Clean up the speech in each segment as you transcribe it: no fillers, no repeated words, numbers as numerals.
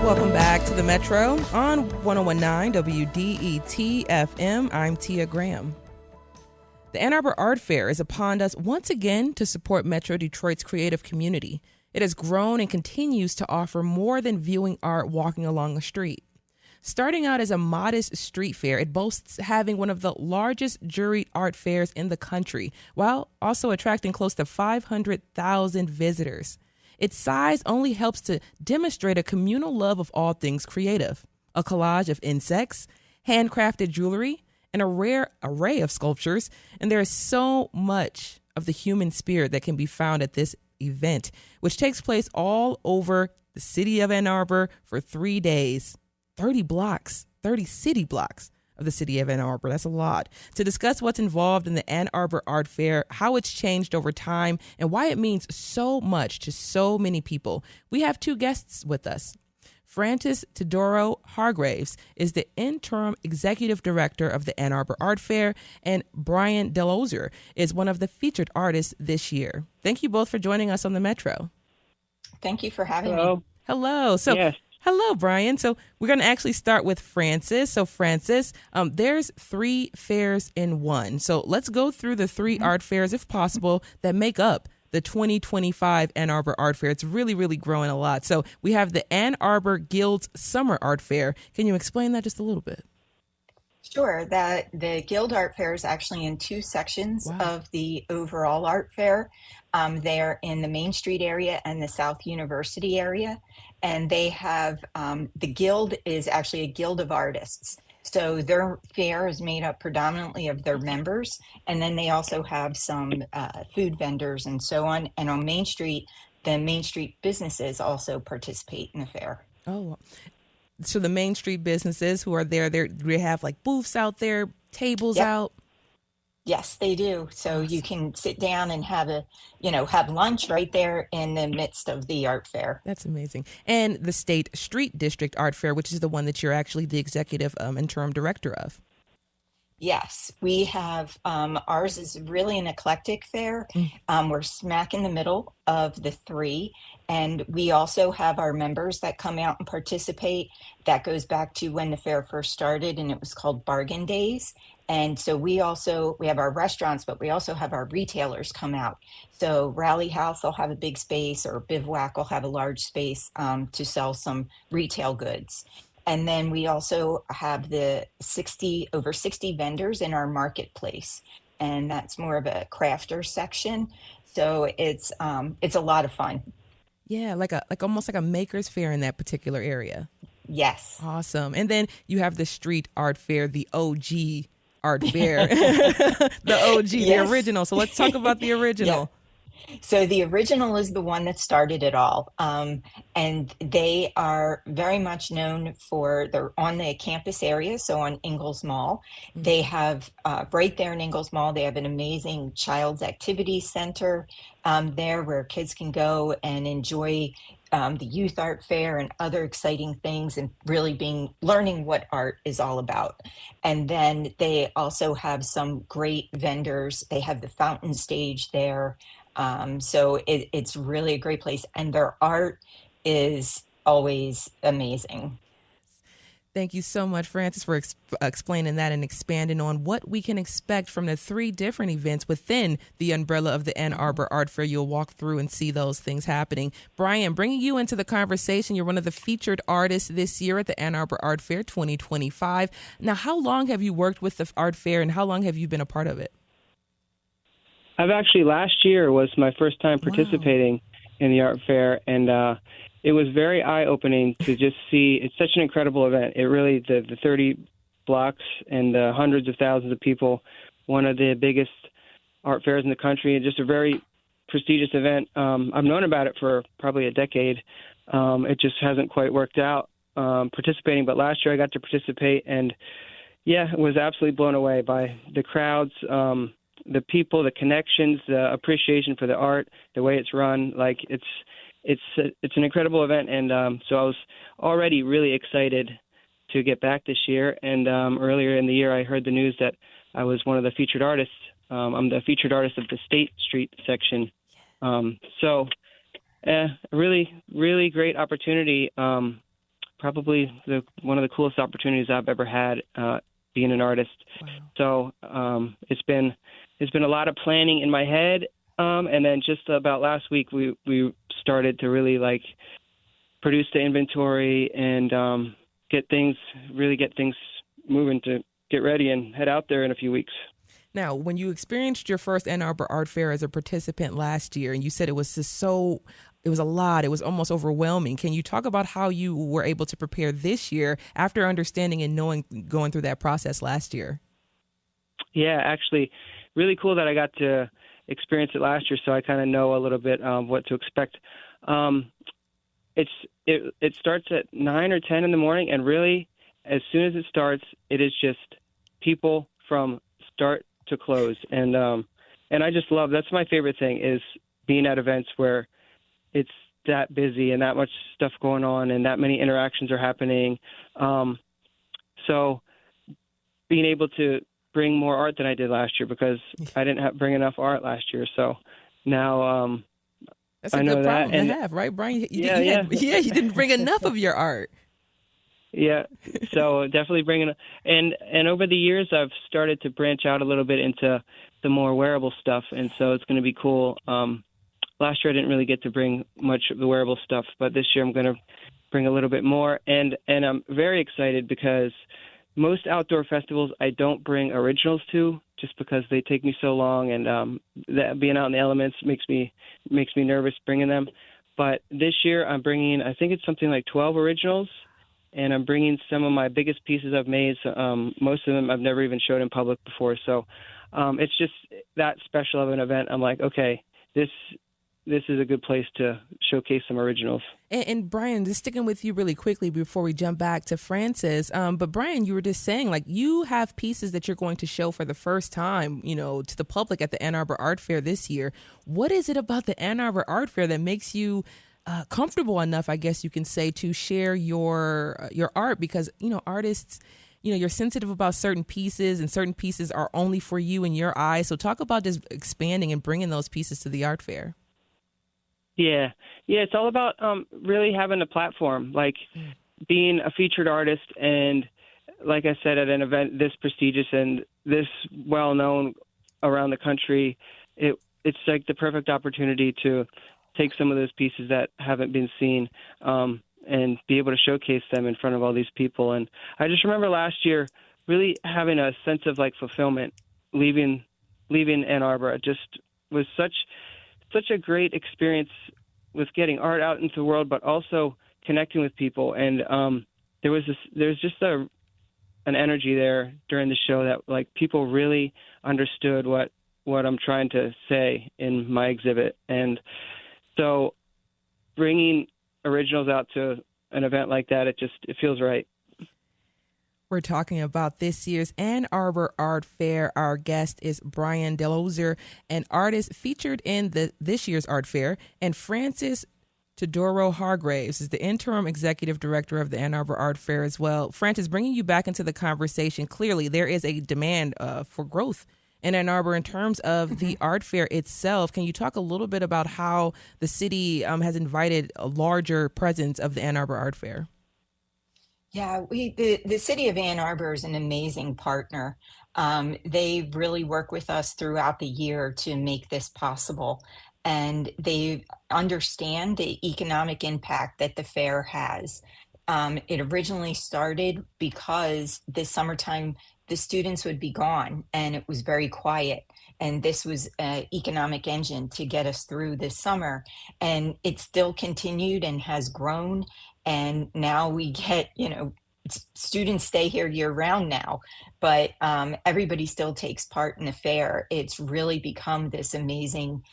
Welcome back to the Metro on 1019 WDET FM. I'm Tia Graham. The Ann Arbor Art Fair is upon us once again to support Metro Detroit's creative community. It has grown and continues to offer more than viewing art walking along the street. Starting out as a modest street fair, it boasts having one of the largest juried art fairs in the country, while also attracting close to 500,000 visitors. Its size only helps to demonstrate a communal love of all things creative. A collage of insects, handcrafted jewelry, and a rare array of sculptures. And there is so much of the human spirit that can be found at this event, which takes place all over the city of Ann Arbor for 3 days. 30 city blocks of the city of Ann Arbor. That's a lot. To discuss what's involved in the Ann Arbor Art Fair, how it's changed over time, and why it means so much to so many people, we have two guests with us. Frances Teodoro Hargraves is the interim executive director of the Ann Arbor Art Fair, and Brian Delozier is one of the featured artists this year. Thank you both for joining us on the Metro. Thank you for having me. Hello. Yes. Hello, Brian. So we're going to actually start with Frances. So Frances, there's 3 fairs in one. So let's go through the 3 art fairs, if possible, that make up the 2025 Ann Arbor Art Fair. It's really, really growing a lot. So we have the Ann Arbor Guild's Summer Art Fair. Can you explain that just a little bit? Sure. That the Guild Art Fair is actually in 2 sections of the overall art fair. They're in the Main Street area and the South University area. And they have, the Guild is actually a guild of artists. So their fair is made up predominantly of their members. And then they also have some food vendors and so on. And on Main Street, the Main Street businesses also participate in the fair. Oh, so the Main Street businesses who are there, they have like booths out there, tables out. Yes, they do. So you can sit down and have have lunch right there in the midst of the art fair. That's amazing. And the State Street District Art Fair, which is the one that you're actually the executive interim director of. Yes, we have, ours is really an eclectic fair. We're smack in the middle of the 3. And we also have our members that come out and participate. That goes back to when the fair first started, and it was called Bargain Days. And so we have our restaurants, but we also have our retailers come out. So Rally House will have a big space, or Bivouac will have a large space to sell some retail goods. And then we also have over 60 vendors in our marketplace. And that's more of a crafter section. So it's a lot of fun. Yeah, almost like a maker's fair in that particular area. Yes. Awesome. And then you have the Street Art Fair, the OG Art Fair, the OG, the original. So let's talk about the original. So the original is the one that started it all. And they are very much known they're on the campus area, so on Ingalls Mall. They have, right there in Ingalls Mall, they have an amazing child's activity center there where kids can go and enjoy the youth art fair and other exciting things, and really learning what art is all about. And then they also have some great vendors. They have the fountain stage there. So it's really a great place, and their art is always amazing. Thank you so much, Frances, for explaining that and expanding on what we can expect from the 3 different events within the umbrella of the Ann Arbor Art Fair. You'll walk through and see those things happening. Brian, bringing you into the conversation, you're one of the featured artists this year at the Ann Arbor Art Fair 2025. Now, how long have you worked with the art fair, and how long have you been a part of it? Last year was my first time participating in the art fair, and it was very eye-opening to just see. It's such an incredible event. It really, the 30 blocks and the hundreds of thousands of people, one of the biggest art fairs in the country, and just a very prestigious event. I've known about it for probably a decade. It just hasn't quite worked out participating, but last year I got to participate, and was absolutely blown away by the crowds, the people, the connections, the appreciation for the art, the way it's run. Like it's an incredible event, and so I was already really excited to get back this year. And earlier in the year, I heard the news that I was one of the featured artists. I'm the featured artist of the State Street section. So a really, really great opportunity probably one of the coolest opportunities I've ever had being an artist. Wow. So it's been a lot of planning in my head, and then just about last week we started to really like produce the inventory and get things moving to get ready and head out there in a few weeks. Now, when you experienced your first Ann Arbor Art Fair as a participant last year, and you said it was it was a lot, it was almost overwhelming. Can you talk about how you were able to prepare this year after understanding and going through that process last year? Yeah, actually, really cool that I got to experience it last year, so I kind of know a little bit what to expect. It starts at 9 or 10 in the morning, and really, as soon as it starts, it is just people from start to close, and I just love, that's my favorite thing, is being at events where it's that busy and that much stuff going on and that many interactions are happening. So being able to bring more art than I did last year, because I didn't bring enough art last year, so now that's a good problem to have, right, Brian? You didn't bring enough of your art. Yeah, so definitely bringing and over the years I've started to branch out a little bit into the more wearable stuff, and so it's going to be cool. Last year I didn't really get to bring much of the wearable stuff, but this year I'm going to bring a little bit more, and I'm very excited because most outdoor festivals I don't bring originals to, just because they take me so long, and that being out in the elements makes me nervous bringing them. But this year I'm bringing, I think it's something like 12 originals. And I'm bringing some of my biggest pieces I've made. So, most of them I've never even showed in public before. So it's just that special of an event. I'm like, okay, this is a good place to showcase some originals. And Brian, just sticking with you really quickly before we jump back to Francis. But Brian, you were just saying, like, you have pieces that you're going to show for the first time, to the public at the Ann Arbor Art Fair this year. What is it about the Ann Arbor Art Fair that makes you comfortable enough, I guess you can say, to share your art? Because, artists, you're sensitive about certain pieces, and certain pieces are only for you and your eyes. So talk about just expanding and bringing those pieces to the art fair. Yeah, it's all about really having a platform, like being a featured artist, and like I said, at an event this prestigious and this well-known around the country, it's like the perfect opportunity to take some of those pieces that haven't been seen and be able to showcase them in front of all these people. And I just remember last year really having a sense of like fulfillment leaving Ann Arbor. It just was such a great experience with getting art out into the world, but also connecting with people. And there's just an energy there during the show that like people really understood what I'm trying to say in my exhibit. And so bringing originals out to an event like that, it feels right. We're talking about this year's Ann Arbor Art Fair. Our guest is Brian Delosier, an artist featured in this year's art fair, and Francis Teodoro Hargraves is the interim executive director of the Ann Arbor Art Fair as well. Francis, bringing you back into the conversation, clearly there is a demand for growth in Ann Arbor in terms of the art fair itself. Can you talk a little bit about how the city has invited a larger presence of the Ann Arbor Art Fair? Yeah, the city of Ann Arbor is an amazing partner. They really work with us throughout the year to make this possible, and they understand the economic impact that the fair has. It originally started because this summertime the students would be gone and it was very quiet. And this was an economic engine to get us through this summer. And it still continued and has grown. And now we get, students stay here year round now, but everybody still takes part in the fair. It's really become this amazing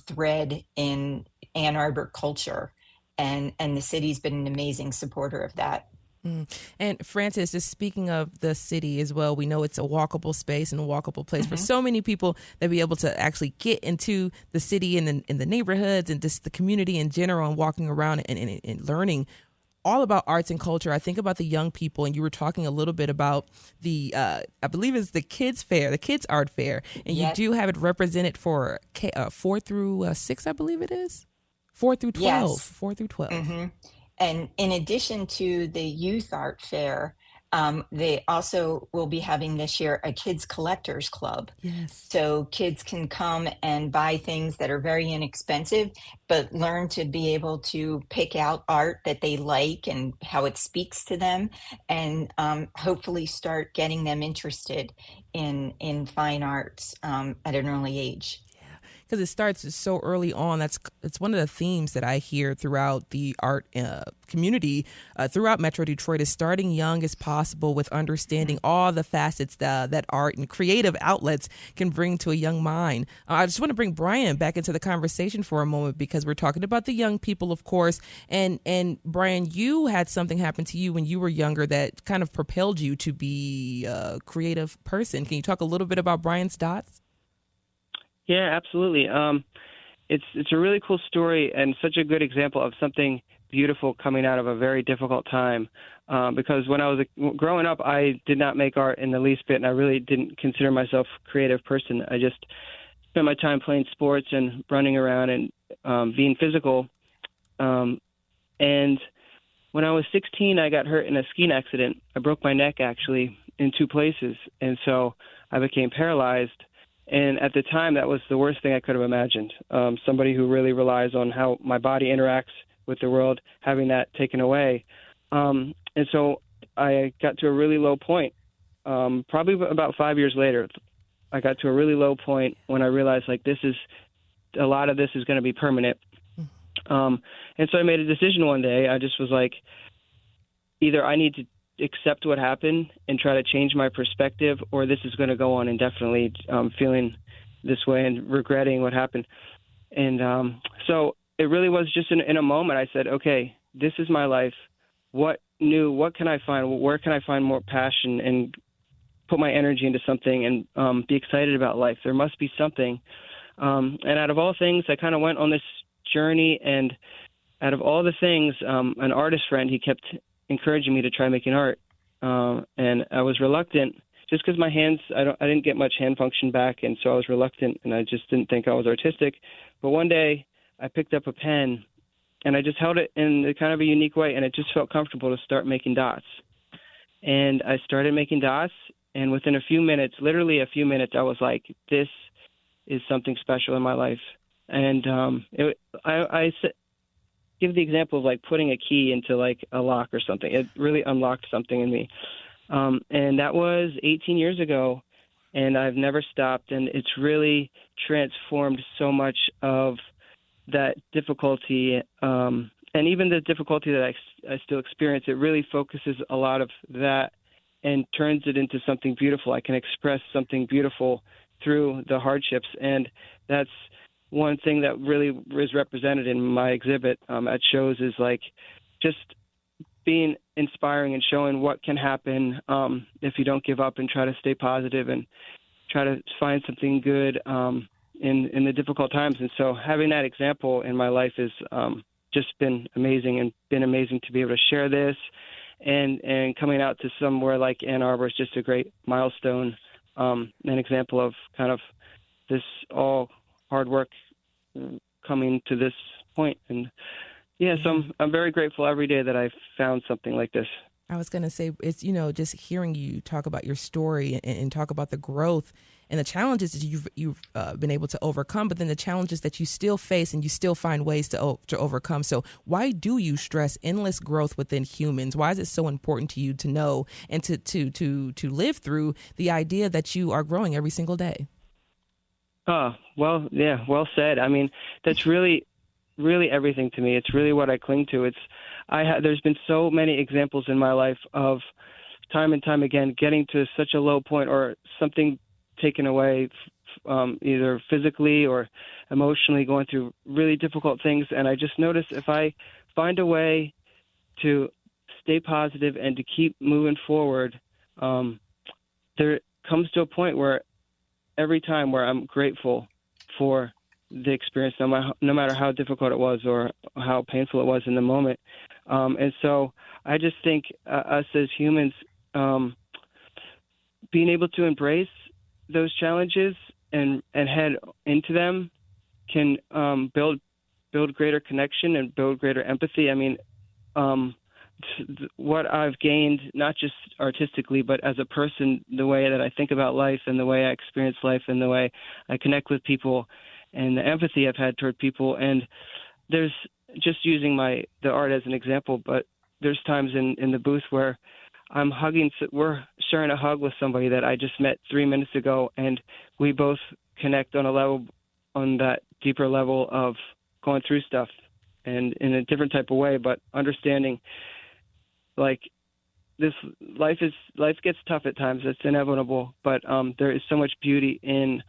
thread in Ann Arbor culture. And the city's been an amazing supporter of that. And Francis, just speaking of the city as well, we know it's a walkable space and a walkable place for so many people that be able to actually get into the city and in the neighborhoods and just the community in general, and walking around and learning all about arts and culture. I think about the young people, and you were talking a little bit about the, I believe it's the kids fair, the kids art fair, and you do have it represented for 4 through 6, I believe it is. 4 through 12. Yes. 4 through 12. And in addition to the youth art fair, they also will be having this year a kids collectors club. Yes. So kids can come and buy things that are very inexpensive, but learn to be able to pick out art that they like and how it speaks to them, and hopefully start getting them interested in fine arts at an early age. Because it starts so early on. It's one of the themes that I hear throughout the art community throughout Metro Detroit is starting young as possible with understanding all the facets that art and creative outlets can bring to a young mind. I just want to bring Brian back into the conversation for a moment because we're talking about the young people, of course. And Brian, you had something happen to you when you were younger that kind of propelled you to be a creative person. Can you talk a little bit about Brian's dots? Yeah, absolutely. It's a really cool story and such a good example of something beautiful coming out of a very difficult time. Because when I was growing up, I did not make art in the least bit, and I really didn't consider myself a creative person. I just spent my time playing sports and running around and being physical. And when I was 16, I got hurt in a skiing accident. I broke my neck, actually, in two places, and so I became paralyzed. And at the time, that was the worst thing I could have imagined. Somebody who really relies on how my body interacts with the world, having that taken away. And so I got to a really low point. Probably about 5 years later, I got to a really low point when I realized, like, a lot of this is going to be permanent. And so I made a decision one day. I just was like, either I need to accept what happened and try to change my perspective, or this is going to go on indefinitely, feeling this way and regretting what happened. And so it really was just in a moment. I said, okay, this is my life. What can I find? Where can I find more passion and put my energy into something and be excited about life? There must be something. And out of all things, I kind of went on this journey, and out of all the things, an artist friend, he kept encouraging me to try making art. And I was reluctant just because my hands, I didn't get much hand function back. And so I was reluctant, and I just didn't think I was artistic. But one day I picked up a pen and I just held it in kind of a unique way. And it just felt comfortable to start making dots. And I started making dots. And within a few minutes, literally a few minutes, I was like, this is something special in my life. And I give the example of like putting a key into like a lock or something. It really unlocked something in me. And that was 18 years ago, and I've never stopped. And it's really transformed so much of that difficulty. And even the difficulty that I still experience, it really focuses a lot of that and turns it into something beautiful. I can express something beautiful through the hardships. And that's one thing that really is represented in my exhibit at shows is like just being inspiring and showing what can happen if you don't give up and try to stay positive and try to find something good in the difficult times. And so having that example in my life is just been amazing, and been amazing to be able to share this. And coming out to somewhere like Ann Arbor is just a great milestone, an example of kind of this all hard work coming to this point. And yeah, so I'm very grateful every day that I found something like this. I was going to say, it's, just hearing you talk about your story and talk about the growth and the challenges that you've been able to overcome, but then the challenges that you still face and you still find ways to overcome. So why do you stress endless growth within humans? Why is it so important to you to know and to live through the idea that you are growing every single day? Well, yeah, well said. I mean, that's really everything to me. It's really what I cling to. There's been so many examples in my life of time and time again getting to such a low point or something taken away, either physically or emotionally, going through really difficult things. And I just notice if I find a way to stay positive and to keep moving forward, there comes to a point where every time where I'm grateful for the experience, no matter how difficult it was or how painful it was in the moment. And so I just think us as humans, being able to embrace those challenges and head into them can build greater connection and build greater empathy. I mean, what I've gained, not just artistically, but as a person, the way that I think about life and the way I experience life and the way I connect with people and the empathy I've had toward people. And there's just using the art as an example, but there's times in the booth where we're sharing a hug with somebody that I just met 3 minutes ago, and we both connect on that deeper level of going through stuff and in a different type of way, but understanding like this life gets tough at times. It's inevitable, but there is so much beauty in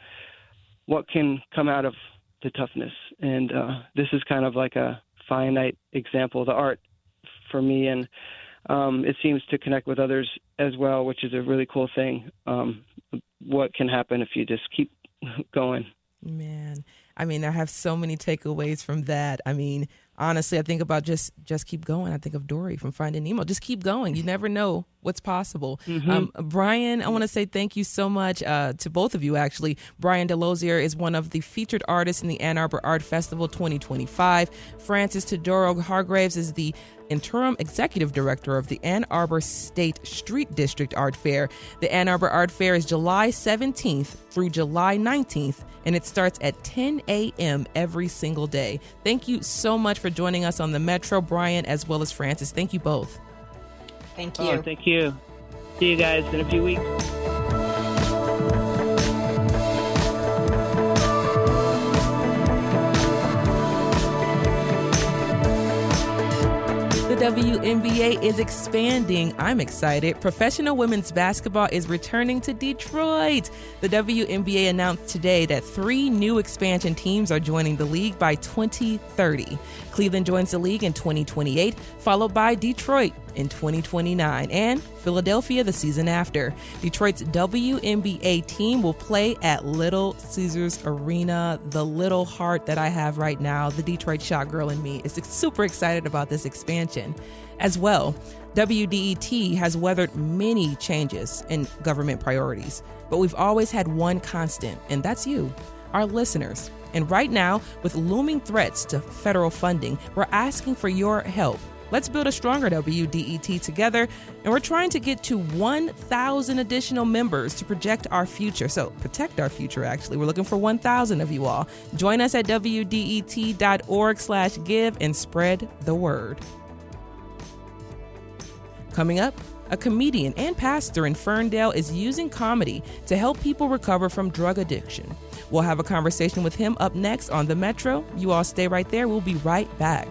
what can come out of the toughness. And this is kind of like a finite example of the art for me. And it seems to connect with others as well, which is a really cool thing. What can happen if you just keep going? Man, I mean, I have so many takeaways from that. I mean, honestly, I think about just keep going. I think of Dory from Finding Nemo. Just keep going. You never know what's possible. Mm-hmm. Brian, I want to say thank you so much to both of you, actually. Brian Delosier is one of the featured artists in the Ann Arbor Art Festival 2025. Francis Tedoro Hargraves is the interim executive director of the Ann Arbor State Street District Art Fair. The Ann Arbor Art Fair is July 17th through July 19th, and it starts at 10 a.m. every single day. Thank you so much for joining us on the Metro, Brian, as well as Francis. Thank you both. Thank you. Oh, thank you. See you guys in a few weeks. The WNBA is expanding. I'm excited. Professional women's basketball is returning to Detroit. The WNBA announced today that 3 new expansion teams are joining the league by 2030. Cleveland joins the league in 2028, followed by Detroit in 2029, and Philadelphia the season after. Detroit's WNBA team will play at Little Caesars Arena. The little heart that I have right now, the Detroit shot girl in me, is super excited about this expansion. As well, WDET has weathered many changes in government priorities, but we've always had one constant, and that's you, our listeners. And right now, with looming threats to federal funding, we're asking for your help. Let's build a stronger WDET together, and we're trying to get to 1,000 additional members to protect our future, actually. We're looking for 1,000 of you all. Join us at WDET.org/give and spread the word. Coming up, a comedian and pastor in Ferndale is using comedy to help people recover from drug addiction. We'll have a conversation with him up next on The Metro. You all stay right there. We'll be right back.